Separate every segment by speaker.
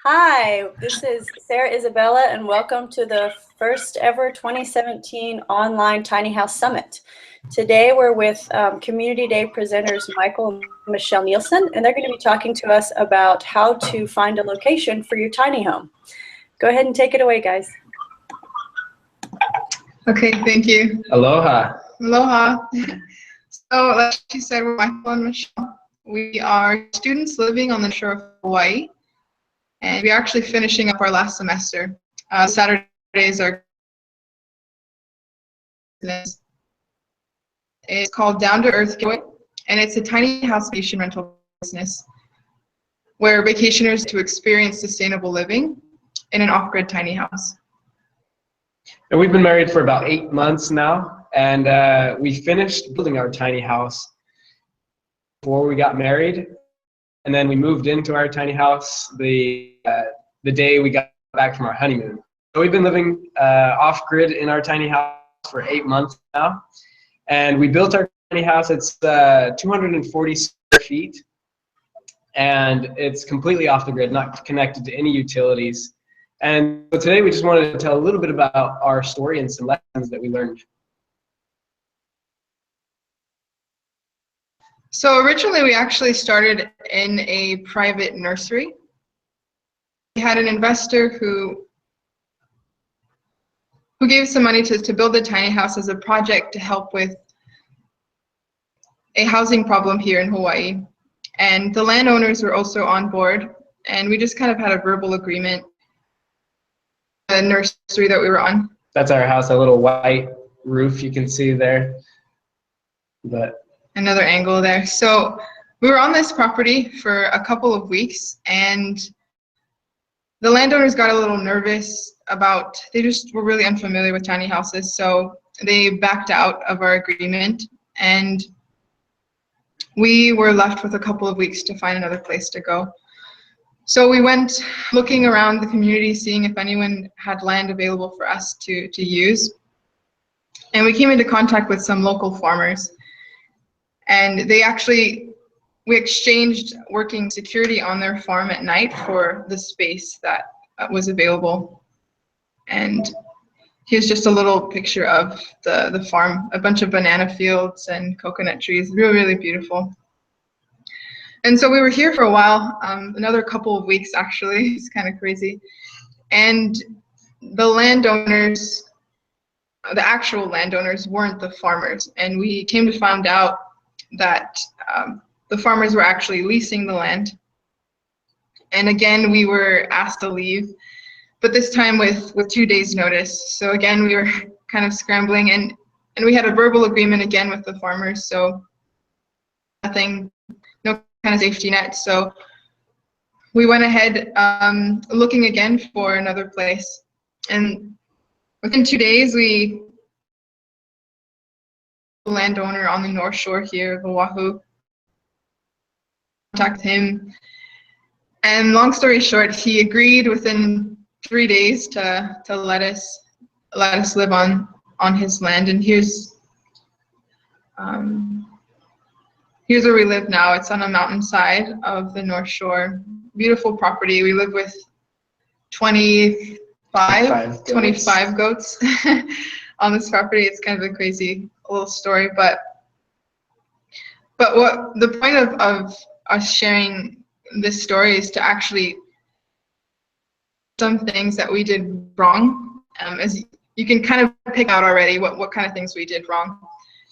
Speaker 1: Hi, this is Sarah Isabella, and welcome to the first ever 2017 online Tiny House Summit. Today we're with Community Day presenters Michael and Michelle Nielsen, and they're going to be talking to us about how to find a location for your tiny home. Go ahead and take it away, guys.
Speaker 2: Okay, thank you.
Speaker 3: Aloha.
Speaker 2: Aloha. So, like you said, we're Michael and Michelle. We are students living on the shore of Hawaii, and we're actually finishing up our last semester. Saturdays are. It's called Down to Earth Gateway, and it's a tiny house vacation rental business where vacationers to experience sustainable living in an off-grid tiny house.
Speaker 3: And we've been married for about 8 months now, and we finished building our tiny house before we got married, and then we moved into our tiny house the day we got back from our honeymoon. So we've been living off-grid in our tiny house for 8 months now, and we built our tiny house. It's 240 square feet, and it's completely off the grid, not connected to any utilities. And so today we just wanted to tell a little bit about our story and some lessons that we learned.
Speaker 2: So originally we actually started in a private nursery. We had an investor who gave some money to build a tiny house as a project to help with a housing problem here in Hawaii. And the landowners were also on board, and we just kind of had a verbal agreement. The nursery that we were on.
Speaker 3: That's our house, a little white roof you can see there. But
Speaker 2: another angle there. So we were on this property for a couple of weeks, and the landowners got a little nervous about, they just were really unfamiliar with tiny houses, so they backed out of our agreement, and we were left with a couple of weeks to find another place to go. So we went looking around the community, seeing if anyone had land available for us to use. And we came into contact with some local farmers. And we exchanged working security on their farm at night for the space that was available. And here's just a little picture of the farm, a bunch of banana fields and coconut trees, really, really beautiful. And so we were here for a while, another couple of weeks actually. It's kind of crazy. And the landowners, the actual landowners, weren't the farmers. And we came to find out that the farmers were actually leasing the land. And again, we were asked to leave, but this time with 2 days notice. So again, we were kind of scrambling, and we had a verbal agreement again with the farmers, so nothing, no kind of safety net. So we went ahead looking again for another place, and within 2 days we the landowner on the North Shore here of Oahu, contacted him, and long story short, he agreed within 3 days to let us live on his land. And here's where we live now. It's on a mountainside of the North Shore. Beautiful property. We live with 25 goats on this property. It's kind of a crazy little story, but what the point of us sharing this story is to actually some things that we did wrong, as you can kind of pick out already what kind of things we did wrong,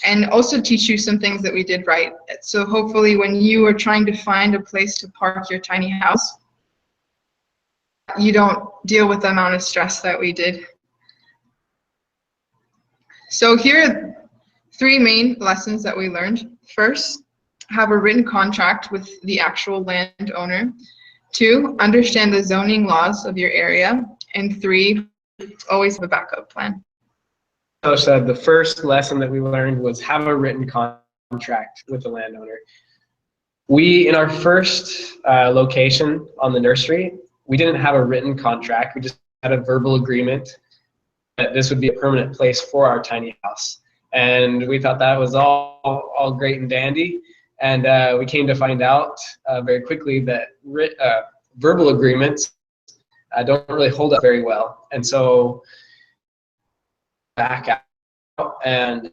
Speaker 2: and also teach you some things that we did right. So hopefully when you are trying to find a place to park your tiny house, you don't deal with the amount of stress that we did. So here are 3 main lessons that we learned. First, have a written contract with the actual landowner. 2, understand the zoning laws of your area. And 3, always have a backup plan.
Speaker 3: So said the first lesson that we learned was have a written contract with the landowner. We, in our first location on the nursery, we didn't have a written contract. We just had a verbal agreement that this would be a permanent place for our tiny house. And we thought that was all great and dandy. And we came to find out very quickly that verbal agreements don't really hold up very well. And so back out and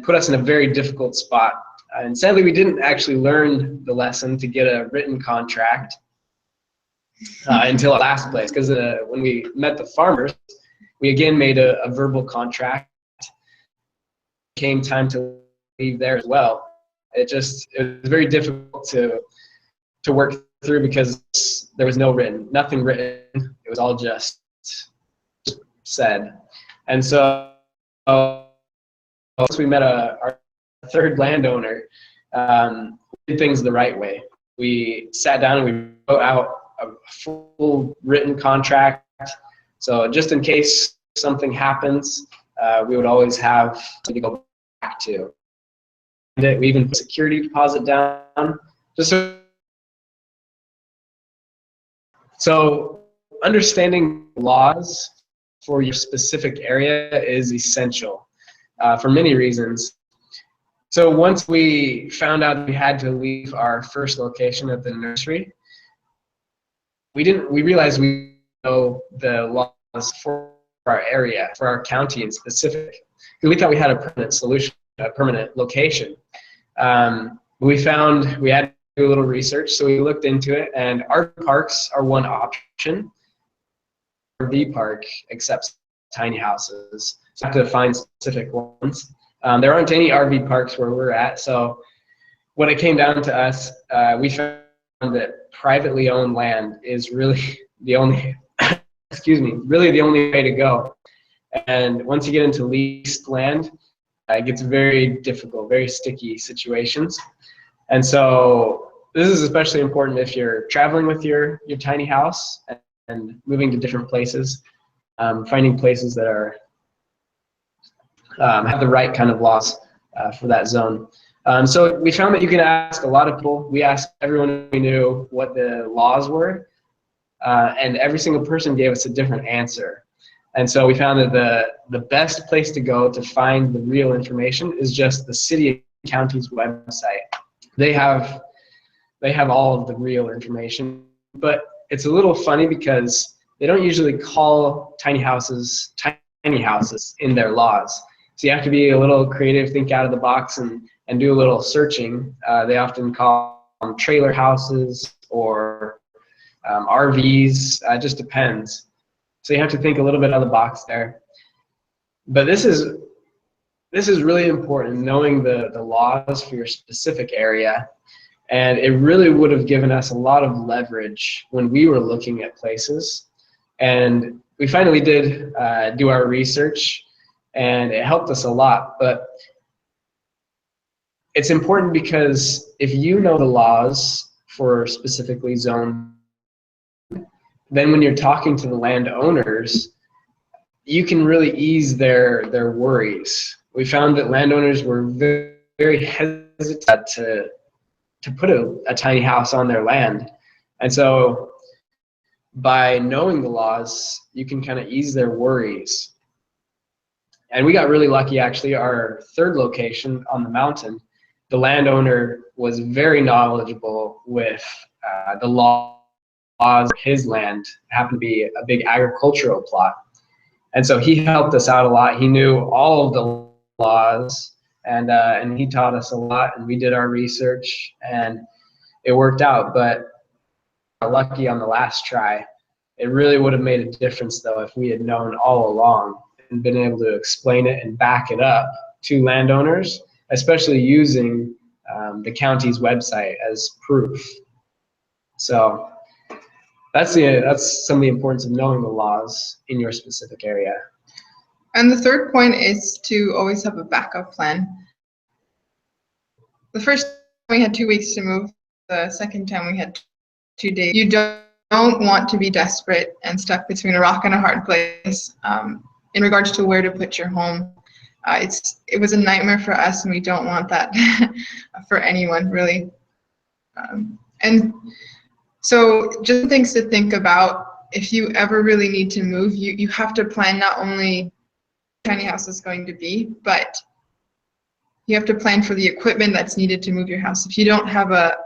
Speaker 3: put us in a very difficult spot. And sadly, we didn't actually learn the lesson to get a written contract until our last place, because when we met the farmers, we again made a verbal contract. It came time to leave there as well. It was very difficult to work through because there was nothing written. It was all just said. And so once we met our third landowner, we did things the right way. We sat down and we wrote out a full written contract. So just in case something happens, we would always have something to go back to. And we even put a security deposit down. So understanding laws for your specific area is essential for many reasons. So once we found out we had to leave our first location at the nursery, we realized we didn't know the laws for our area, for our county in specific. We thought we had a permanent solution, a permanent location. We found we had to do a little research, so we looked into it, and RV parks are one option. RV park accepts tiny houses, so you have to find specific ones. There aren't any RV parks where we're at, so when it came down to us, we found that privately owned land is really the only, really the only way to go. And once you get into leased land, it gets very difficult, very sticky situations. And so this is especially important if you're traveling with your tiny house and moving to different places, finding places that are have the right kind of laws for that zone. So we found that you can ask a lot of people. We asked everyone we knew what the laws were, and every single person gave us a different answer. And so we found that the best place to go to find the real information is just the city and county's website. They have all of the real information, but it's a little funny because they don't usually call tiny houses in their laws. So you have to be a little creative, think out of the box, and do a little searching. They often call them trailer houses or RVs. It just depends. So you have to think a little bit out of the box there. But this is really important, knowing the laws for your specific area. And it really would have given us a lot of leverage when we were looking at places. And we finally did do our research, and it helped us a lot. But it's important because if you know the laws for specifically zoned, then when you're talking to the landowners, you can really ease their worries. We found that landowners were very, very hesitant to put a tiny house on their land. And so by knowing the laws, you can kind of ease their worries. And we got really lucky, actually. Our third location on the mountain, the landowner was very knowledgeable with the laws of his land. It happened to be a big agricultural plot. And so he helped us out a lot. He knew all of the laws, and he taught us a lot, and we did our research, and it worked out. But lucky on the last try. It really would have made a difference, though, if we had known all along and been able to explain it and back it up to landowners, especially using the county's website as proof. So that's some of the importance of knowing the laws in your specific area.
Speaker 2: And the third point is to always have a backup plan. The first time we had 2 weeks to move. The second time we had 2 days. You don't want to be desperate and stuck between a rock and a hard place in regards to where to put your home. It was a nightmare for us, and we don't want that for anyone, really. And so just things to think about if you ever really need to move. You have to plan not only tiny house is going to be, but you have to plan for the equipment that's needed to move your house. If you don't have a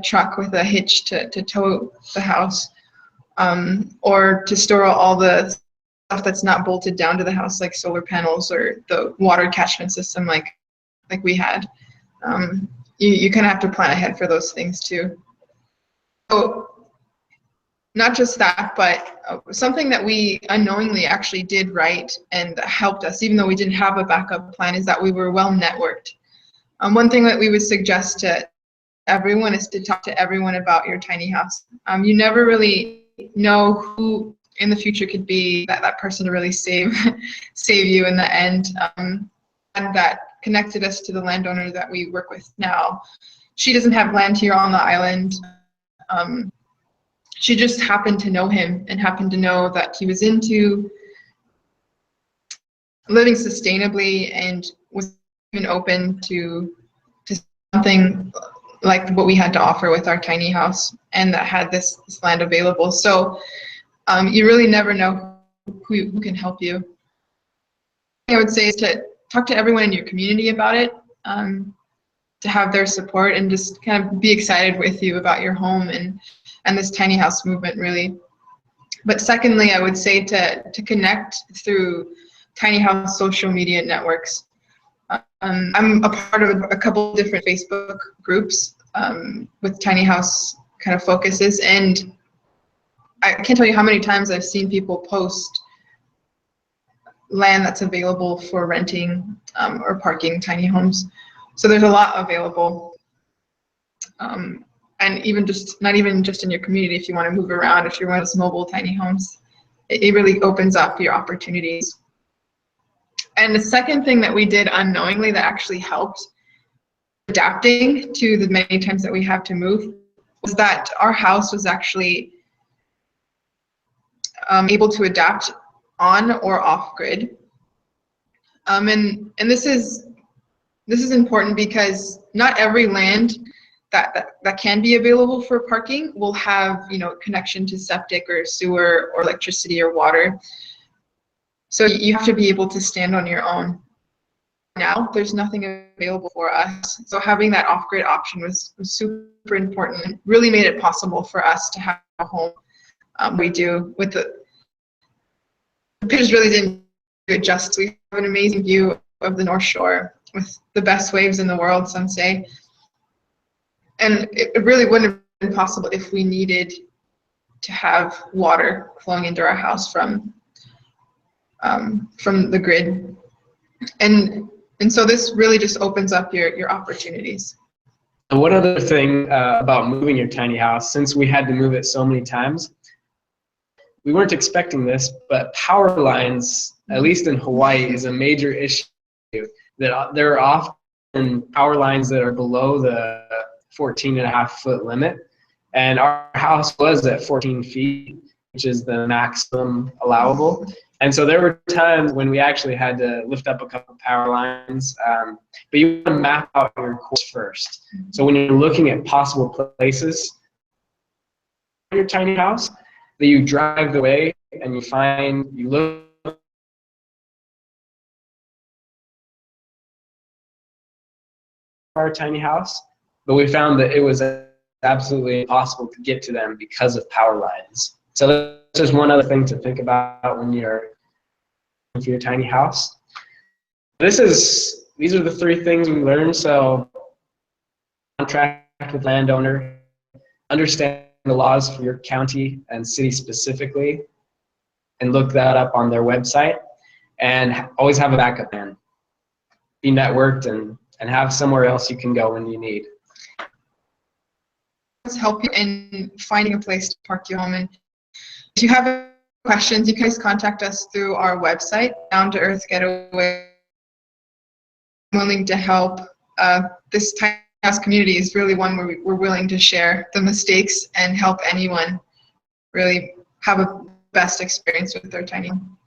Speaker 2: truck with a hitch to tow the house, or to store all the stuff that's not bolted down to the house, like solar panels or the water catchment system like we had. You kind of have to plan ahead for those things too. So not just that, but something that we unknowingly actually did right and that helped us, even though we didn't have a backup plan, is that we were well networked. One thing that we would suggest to everyone is to talk to everyone about your tiny house. You never really know who in the future could be that person to really save you in the end. And that connected us to the landowner that we work with now. She doesn't have land here on the island. She just happened to know him and happened to know that he was into living sustainably and was even open to something like what we had to offer with our tiny house, and that had this land available. So you really never know who can help you. I would say is to talk to everyone in your community about it, to have their support and just kind of be excited with you about your home and this tiny house movement, really. But secondly, I would say to connect through tiny house social media networks. I'm a part of a couple different Facebook groups with tiny house kind of focuses, and I can't tell you how many times I've seen people post land that's available for renting or parking tiny homes. So there's a lot available. And even just, not even just in your community, if you want to move around, if you're one of those mobile tiny homes, it really opens up your opportunities. And the second thing that we did unknowingly that actually helped adapting to the many times that we have to move was that our house was actually able to adapt on or off grid. And this is important because not every land that can be available for parking will have, connection to septic or sewer or electricity or water. So you have to be able to stand on your own. Now there's nothing available for us. So having that off-grid option was super important and really made it possible for us to have a home we do. With the pictures really didn't do it justice. We have an amazing view of the North Shore with the best waves in the world, some say. And it really wouldn't have been possible if we needed to have water flowing into our house from the grid. And so this really just opens up your opportunities.
Speaker 3: And one other thing about moving your tiny house, since we had to move it so many times, we weren't expecting this, but power lines, at least in Hawaii, is a major issue. That there are often power lines that are below the 14.5-foot limit, and our house was at 14 feet, which is the maximum allowable. And so there were times when we actually had to lift up a couple power lines, but you want to map out your course first. So when you're looking at possible places for your tiny house, that you drive the way and you look our tiny house, but we found that it was absolutely impossible to get to them because of power lines. So that's just one other thing to think about when you're for your tiny house. These are the 3 things we learned. So contract with landowner, understand the laws for your county and city specifically, and look that up on their website, and always have a backup plan. Be networked and have somewhere else you can go when you need.
Speaker 2: Let's help you in finding a place to park your home. And if you have questions, you can always contact us through our website, Down to Earth Getaway. I'm willing to help. This tiny house community is really one where we're willing to share the mistakes and help anyone really have a best experience with their tiny home.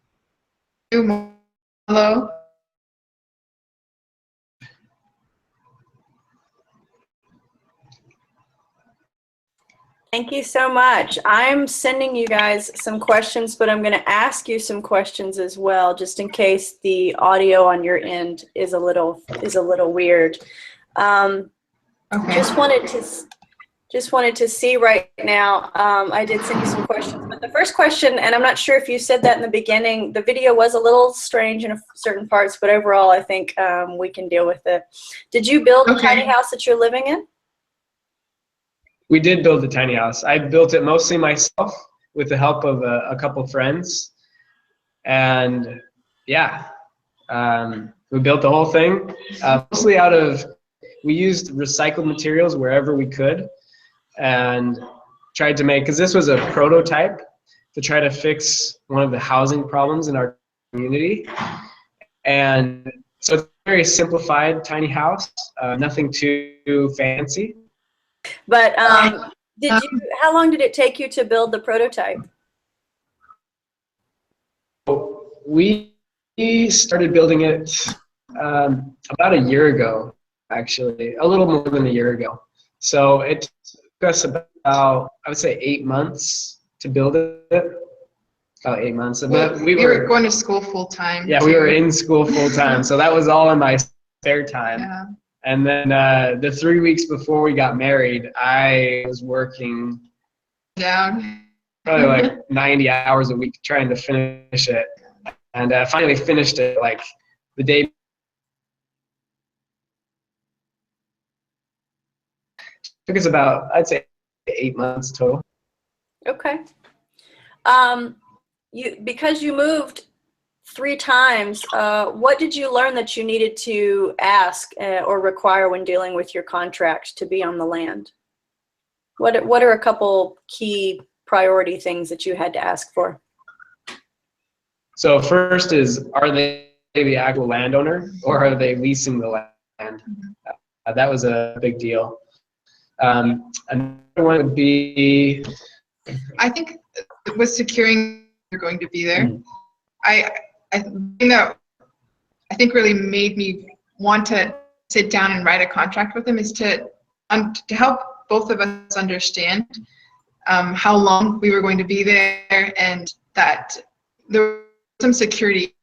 Speaker 2: Hello.
Speaker 1: Thank you so much. I'm sending you guys some questions, but I'm going to ask you some questions as well, just in case the audio on your end is a little weird.
Speaker 2: Okay.
Speaker 1: Just wanted to Just wanted to see right now, I did send you some questions, but the first question, and I'm not sure if you said that in the beginning, the video was a little strange in certain parts, but overall I think we can deal with it. Did you build the tiny house that you're living in?
Speaker 3: We did build the tiny house. I built it mostly myself with the help of a couple friends. And yeah, we built the whole thing, mostly we used recycled materials wherever we could, and tried to make, because this was a prototype to try to fix one of the housing problems in our community. And so it's a very simplified tiny house, nothing too fancy.
Speaker 1: But how long did it take you to build the prototype?
Speaker 3: We started building it about a year ago, actually, a little more than a year ago. So it took us about, I would say, 8 months to build it. About 8 months. But we were
Speaker 2: going to school full time.
Speaker 3: Yeah, we were in school full time, so that was all in my spare time.
Speaker 2: Yeah.
Speaker 3: And then the 3 weeks before we got married, I was working
Speaker 2: down
Speaker 3: probably like 90 hours a week trying to finish it. And finally finished it like the day. Took us about, I'd say, 8 months total.
Speaker 1: Okay. Because you moved 3 times, what did you learn that you needed to ask or require when dealing with your contract to be on the land? What are a couple key priority things that you had to ask for?
Speaker 3: So first is, are they the actual landowner, or are they leasing the land? That was a big deal. Another one would be,
Speaker 2: I think, was securing you're going to be there. I think that really made me want to sit down and write a contract with them is to help both of us understand how long we were going to be there, and that there was some security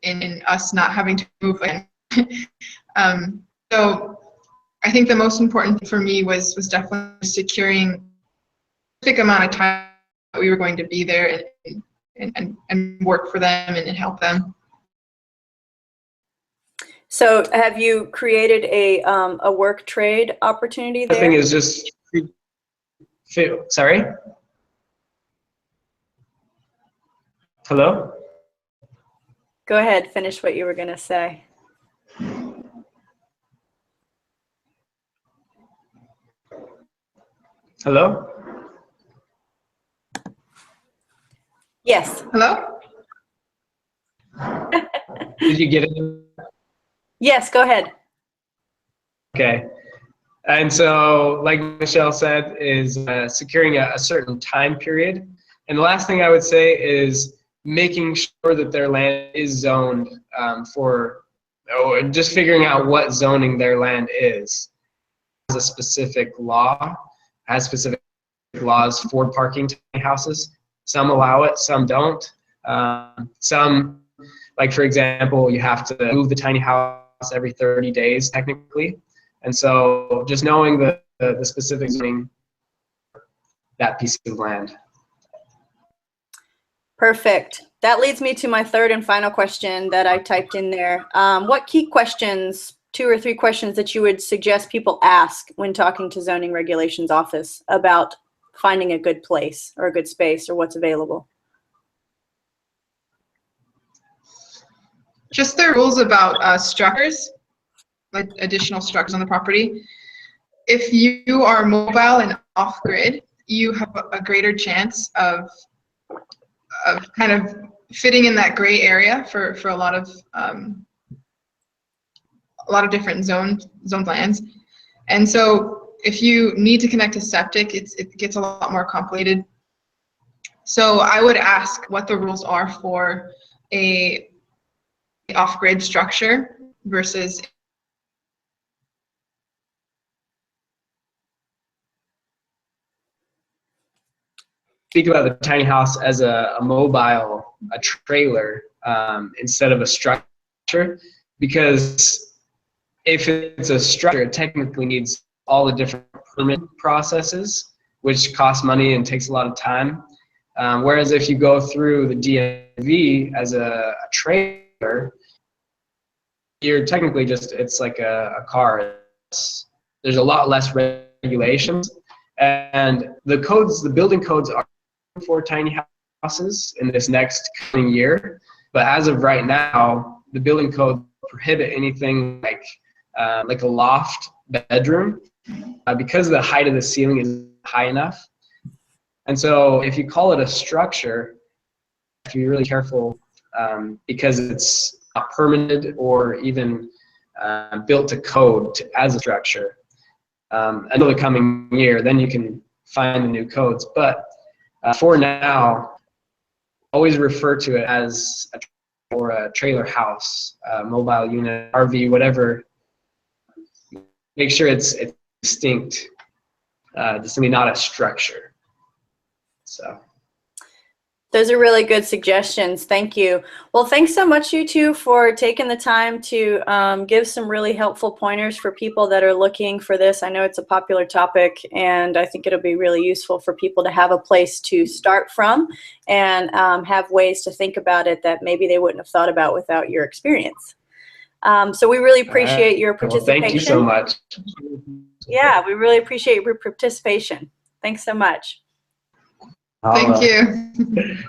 Speaker 2: in us not having to move in. So I think the most important thing for me was definitely securing a specific amount of time that we were going to be there and work for them and help them.
Speaker 1: So have you created a work trade opportunity there?
Speaker 3: The thing is just, sorry? Hello?
Speaker 1: Go ahead, finish what you were going to say.
Speaker 3: Hello?
Speaker 1: Yes.
Speaker 2: Hello?
Speaker 3: Did you get it?
Speaker 1: Yes, go ahead.
Speaker 3: Okay. And so, like Michelle said, is securing a certain time period. And the last thing I would say is making sure that their land is zoned just figuring out what zoning their land is. Has a specific law, has specific laws for parking tiny houses. Some allow it, some don't. Some, like for example, you have to move the tiny house every 30 days technically. And so just knowing the specific zoning, that piece of land.
Speaker 1: Perfect. That leads me to my third and final question that I typed in there. What key questions, 2 or 3 questions that you would suggest people ask when talking to zoning regulations office about finding a good place or a good space or what's available?
Speaker 2: Just the rules about structures, like additional structures on the property. If you are mobile and off-grid, you have a greater chance of kind of fitting in that gray area for a lot of different zoned lands. And so if you need to connect to septic, it gets a lot more complicated. So I would ask what the rules are for a off-grid structure versus
Speaker 3: Speak about the tiny house as a mobile, a trailer, instead of a structure, because if it's a structure, it technically needs all the different permit processes, which costs money and takes a lot of time. Whereas if you go through the DMV as a trailer, you're technically just, it's like a car. There's a lot less regulations, and the building codes are for tiny houses in this next coming year. But as of right now, the building codes prohibit anything like a loft bedroom because the height of the ceiling is high enough. And so if you call it a structure, you have to be really careful because it's not permitted or even built to code as a structure. Until the coming year, then you can find the new codes. But for now, always refer to it as a trailer house, mobile unit, RV, whatever. Make sure it's distinct, distinctly not a structure. So.
Speaker 1: Those are really good suggestions. Thank you. Well, thanks so much, you two, for taking the time to give some really helpful pointers for people that are looking for this. I know it's a popular topic, and I think it'll be really useful for people to have a place to start from and have ways to think about it that maybe they wouldn't have thought about without your experience. So we really appreciate your participation.
Speaker 3: Well, thank you so much.
Speaker 1: Yeah, we really appreciate your participation. Thanks so much.
Speaker 2: Thank you.